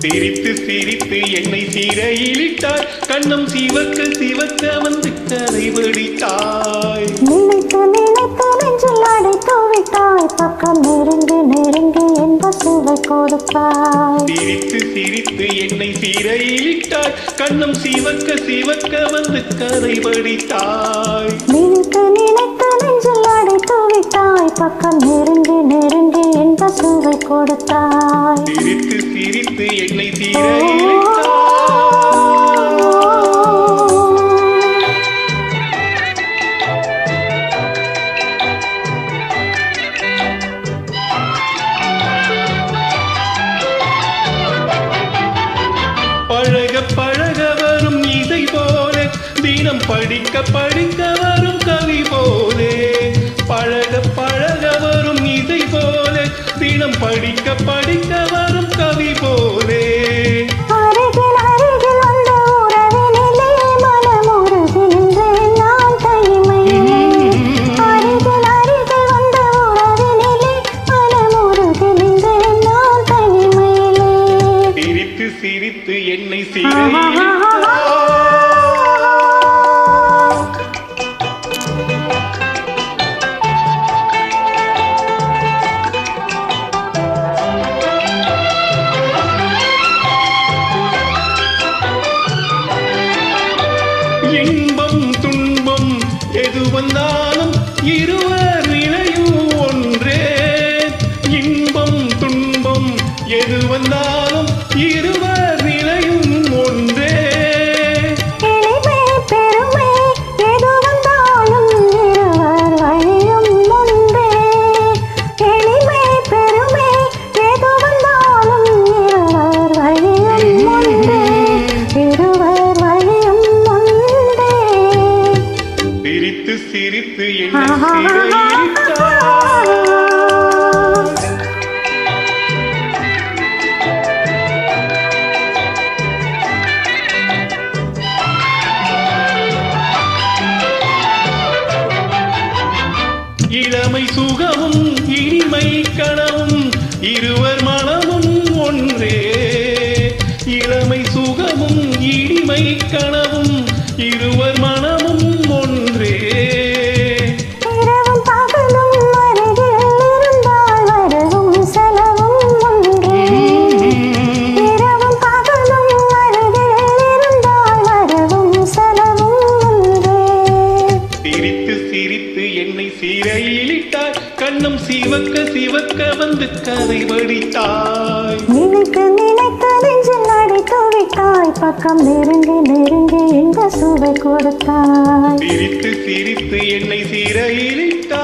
சிரித்து சிரித்து என்னை சீரையிலிட்டாய், கண்ணம் சிவக்க சிவக்க வந்து கரை வடித்தாய். நினைத்து நினைத்து நெஞ்சில் அடைத்து விட்டாய், பக்கம் நெருங்கி நெருங்கி என்ப சுவை கொடுத்தாய். சிரித்து சிரித்து என்னை சீரையிலிட்டாய், கண்ணம் சிவக்க சிவக்க வந்து கரை வடித்தாய். நினைத்து நினைத்து நெஞ்சில் அடைத்து விட்டாய், பக்கம் நெருங்கி நெருங்கி என்ப சுவை கொடுத்தாய். சிரித்து சிரித்து என்னை சீரையிலிட்டாய். பழக பழக வரும் இசை போல, தினம் படிக்க படிக்க வரும் கவி போலே. பழக பழக வரும் இசை போல, தினம் படிக்க படிக்க வரும் கவி போலே. அருகில் அருகில் வந்த உறவினிலே மனம் உருகின்றேன் நான் தனிமையிலே. அருகில் அருகில் வந்த உறவினிலே மனம் உருகின்றேன் நான் தனிமையிலே. சிரித்து சிரித்து என்னை சீரையிலிட்டாய். இன்பம் துன்பம் எது வந்தாலும் இருவர் நிலையும் ஒன்றே. இன்பம் துன்பம் எது வந்தாலும் இருவர் நிலையும் ஒன்றே. எளிமை பெருமை எது வந்தாலும் இருவர் வழியும் ஒன்றே. எளிமை பெருமை எது வந்தாலும் இருவர் வழியும் ஒன்றே. இருவர் வழியும் ஒன்றே. சிரித்து சிரித்து என்னை சீரையிலிட்டாய். இளமை சுகமும் இனிமை கனவும் இருவர் மனமும் ஒன்றே. இளமை சுகமும் இனிமை கனவும் இருவர் மனமும் ஒன்றே. இரவும் பகலும் அருகில் இருந்தால் வரவும் செலவும் ஒன்றே. இரவும் பகலும் அருகில் இருந்தால் வரவும் செலவும் ஒன்றே. சிரித்து சிரித்து என்னை சீரையிலிட்டாய், கண்ணம் சிவக்க சிவக்க வந்து கரை வடித்தாய். நினைத்து நினைத்து நெஞ்சில் அடைத்து விட்டாய், பக்கம் நெருங்கி நெருங்கி இந்த சுவை கொடுத்தாய். சிரித்து சிரித்து என்னை சீரையிலிட்டாய்.